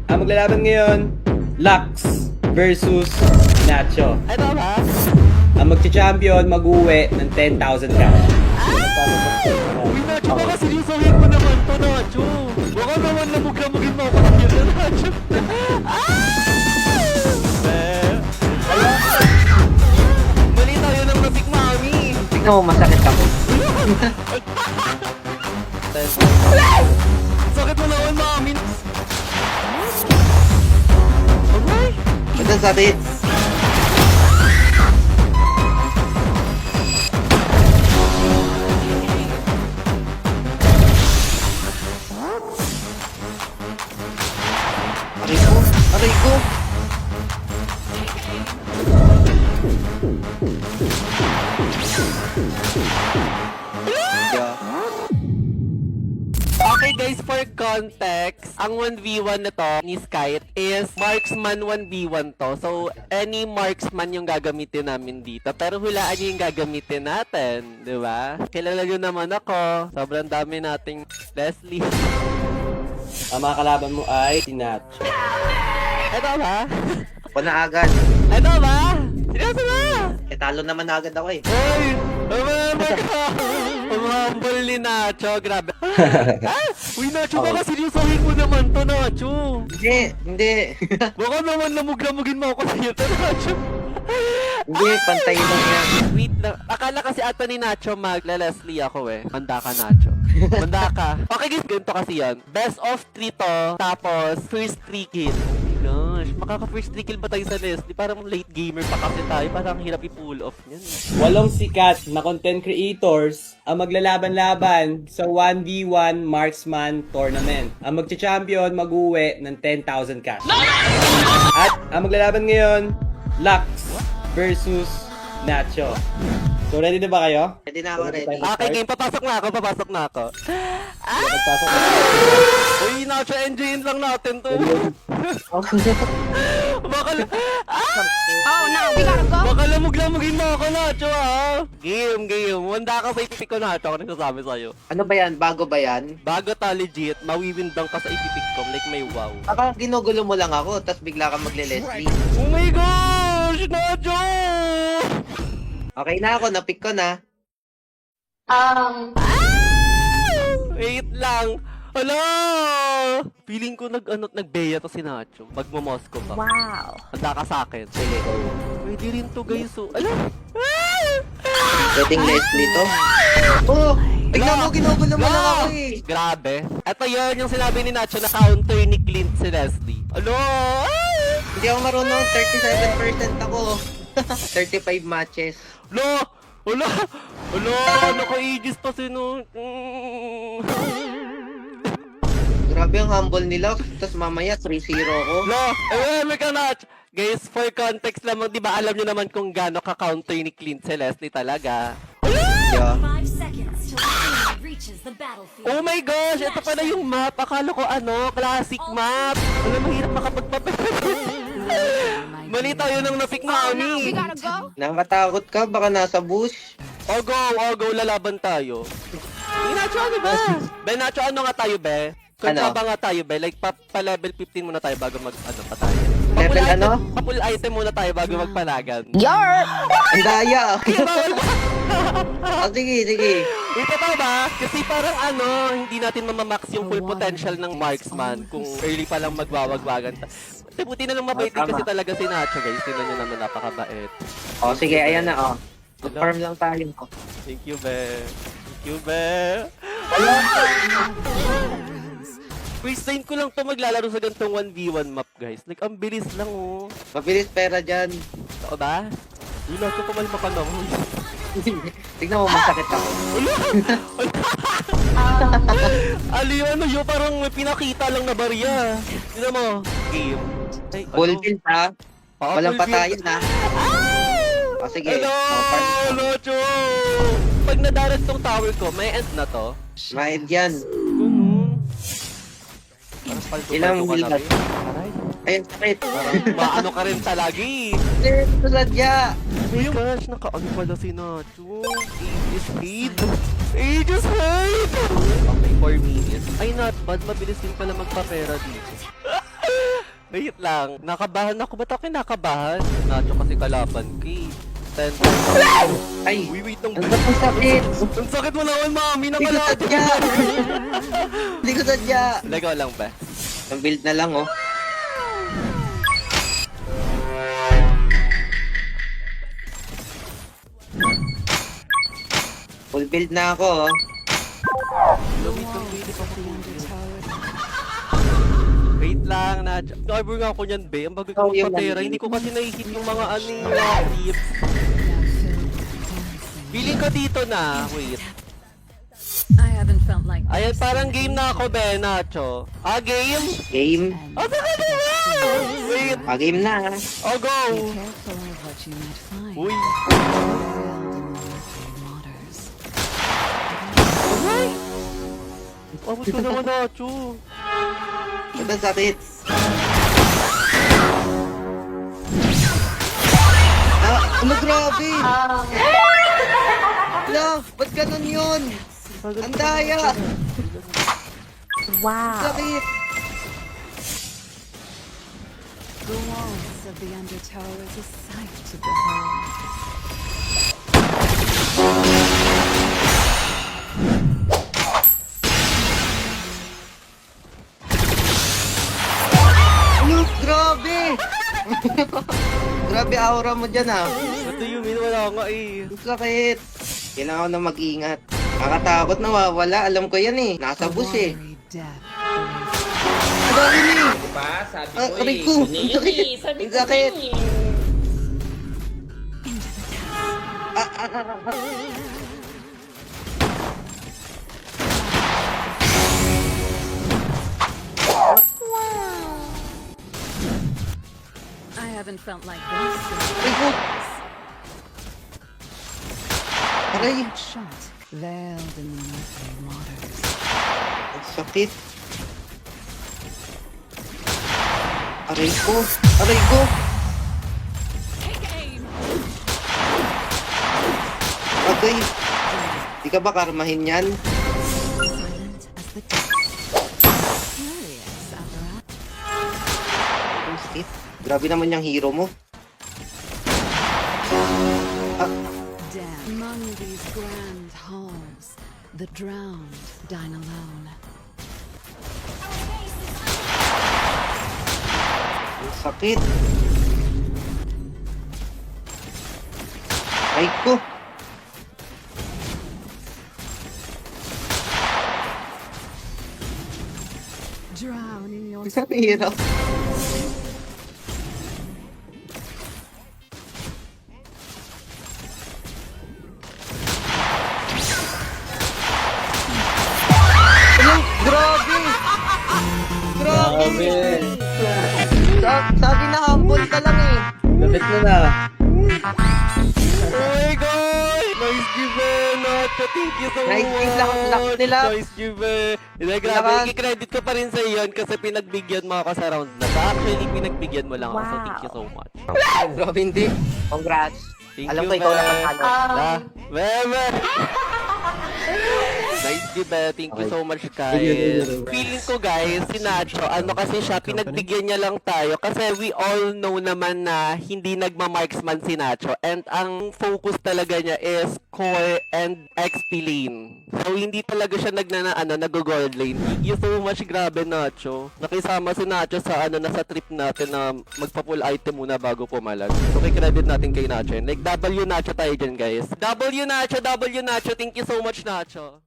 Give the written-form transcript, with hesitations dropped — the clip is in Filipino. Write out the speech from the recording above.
Ang maglalaban ngayon, Lux versus Nacho. Ano ba? Ang magcha-champion mag-uwi ng 10,000 cash. Uy, Nacho, baka seryosohin mo naman to, Nacho. Baka naman lamog-lamogin mo ako ng yun, Nacho. Mali tayo ng nabig, mami. Tingnan mo, masakit ako. Sakit mo naman, mami. Aray! Ba't ang sakit? Aray ko! Aray ko! Okay guys, for context, ang 1v1 na to ni Skype is marksman 1v1 to. So, any marksman yung gagamitin namin dito. Pero hulaan nyo yung gagamitin natin, di ba? Kilala nyo naman ako. Sobrang dami nating Leslie. Ang mga kalaban mo ay si Nacho. Ito ba? Ako na agad. Ito ba? Seryoso na? Eh, talo naman agad ako eh. Hey! Umahambol ni Nacho, grabe. Uy, Nacho, baka seryosohin mo naman to, Nacho. Hindi, hindi. Baka naman lamog-lamogin mo ako sa'yo to, Nacho. Hindi, pantay lang yan. Wait lang. Akala kasi ata ni Nacho magla-Leslie ako eh. Manda ka, Nacho. Manda ka. Okay guys, ganito kasi yan. Best of 3 to, tapos first 3 kill. Oh my gosh, makaka-first 3 kill ba tayo sa Leslie? Parang late gamer pa kasi tayo. Parang hirap i-pull off niyan. Walong sikat na content creators ang maglalaban-laban sa 1v1 Marksman Tournament. Ang magcha-champion mag-uwi ng 10,000 cash. At ang maglalaban ngayon, Lux versus Nacho. So ready na ba kayo? Ready na ako, ready. Okay game, papasok na ako. Magpasok na. Uy, Nacho, enjoyin lang natin to. Baka, Oh no, we gotta go. baka lamog-lamogin mo ako, Nacho, ha? Game. Wanda ka sa ipipik ko, Nacho. Ako nagsasabi sa'yo. Ano ba yan? Bago ba yan? Bago ta legit, mawiwindang ka sa ipipik ko. Like may wow. Baka ginugulo mo lang ako, tapos bigla ka magle-Leslie. Oh my gosh, Nacho! Okay na ako, napick ko na. Wait lang. Hala! Feeling ko nagbeya to si Nacho. Magmo-Moscow pa. Wow. Handa ka sa akin. Sige. Pwede rin to, guys. So, ala! Pwedeng Leslie to. Oh! Tignan mo, ginugulo mo lang ako eh. Grabe. Ito yun yung sinabi ni Nacho na counter ni Clint si Leslie. Alo! Hindi ako marunong, 37% ako. 35 matches. Alo! Alo! Alo! Naka-aegis pa sino. Grabe ang humble nila, tapos mamaya 3-0 ako. Alo! May ka, Nach! Guys, for context lamang, di ba alam nyo naman kung gaano ka-counter ni Clint si Leslie talaga? Yeah. 5 seconds till the enemy reaches the battlefield. Oh my gosh! Ito pala yung map. Akala ko classic map. Alam, mahirap makapagpapit. Mali tayo ng napik Oh no, mami. we gotta go. Nakatakot ka, baka nasa bush. Go, lalaban tayo. Nacho, ano ba? Be, Nacho, ano nga tayo, be? Ano? Ba nga tayo, be? Like, pa-level 15 muna tayo bago pa tayo. Level Pa-full ano? item- Pa-full item muna tayo bago magpalagan. Ang daya. Kaya bawal ba? Oh, sige. Ito pa ba? Kasi parang hindi natin mamamax yung full potential ng marksman kung early pa lang magwawagwagan. Buti na lang mabait din Tama. kasi talaga si Nacho, guys. Tingnan nyo naman, napakabait. Oh, sige, ayan na, oh. Farm lang tayo. Thank you, be. First time ko lang to maglalaro sa gantong 1v1 map, guys. Like, ang bilis lang, oh. Mabilis pera dyan. Tao ba? Uy, Nacho, kumalma ka na. Tignan mo, masakit ako. Ali, yun, parang may pinakita lang na barya. Tignan mo. Game. Ay, Full build ha. Oo, Walang full build. patayan ha. Oh, sige. Hello, Oh, farm. Nacho! Pag nadarat tong tower ko, may end na to. Maed yan. Parang paldo Ilang ka na build? rin. Aray, Ayun, sakit. parang maano ka rin talaga eh. Ito sadya. Oh my gosh, naka-ano pala si Nacho. Aegis Fade. Aegis Fade! Okay, 4 minutes. Ay, not bad. Mabilis din pala magpapera dito. Wait lang. Nakabahan ako. Ba't ako kinakabahan? Nacho kasi kalaban ko eh. 10 Ay, Uy, wait lang. ang sakit. Ang sakit mo naman, mami. Hindi ko Nakalaban. sadya. Hindi ko sadya. Lagaw lang ba? Ang build na lang, oh. Full build na ako, oh. Wait lang, Nacho. Driver nga ako niyan, be. Ang bagay ko Oh, yung magpatera. mali. Hindi ko kasi nahihit yung mga ano yung clips. Feeling ko dito na. Wait. I haven't felt like Ayan, parang game na ako, be, Nacho. Ah, game? Game. Oh, sakit na! Wait. Game na, ha. Oh, go! careful of what you might find. Uy. Waters. Abot ko naman, Nacho. Ba't ang sakit? Ano, grabe? Ala, ba't ganun yun? Ang daya! Wow. Sakit! The walls of the Undertow is a sight to behold. Ano, grabe! Grabe aura mo dyan, ha. What do you mean? Wala nga eh. Ang sakit. Kailangan ko na mag-ingat. Nakakatakot na wawala. Alam ko yan eh. Nasa bus eh. Watery depth. Ang dami ni. Diba? Sabi ko Aray eh. ko. Yun eh, yun eh. Sabi Ang ko sakit. yun eh. I haven't felt like this since Aray ko. Aray. shot veiled in the murky waters. Ang sakit. Aray ko. Aray ko. Agay. Di ka ba karmahin yan? Silent as the depths. Curious, Apparat. Ang sakit. Grabe naman yung hero mo. Death. Among these grand halls, the drowned dine alone. Ang sakit. Aray ko. Drown in your Ang hirap. Ano? Grabe! Grabe! Sabi na humble ka lang eh. Lapit mo na. Oh my God! Nice given, Nacho. Thank you so Nice much. given lang nila. Nice given. Hindi, grabe. Kailangan- I-credit ko pa rin sa iyon kasi pinagbigyan mo ako sa round na to. Actually, pinagbigyan mo lang ako. So, thank you so much. Grabe hindi. Congrats. Thank Alam you, ko ikaw Be. lang ang ano. Bebe! Nice, Gibe. Thank you so much, guys. Feeling ko, guys, si Nacho, ano kasi siya, pinagbigyan niya lang tayo kasi we all know naman na hindi nagma-marksman si Nacho and ang focus talaga niya is core and XP lane. So, hindi talaga siya nag-gold lane. Thank you so much, grabe, Nacho. Nakisama si Nacho sa nasa trip natin na magpa-full item muna bago pumalag. So, kay-credit natin kay Nacho. And like, W Nacho tayo dyan, guys. W Nacho, thank you so much, Nacho.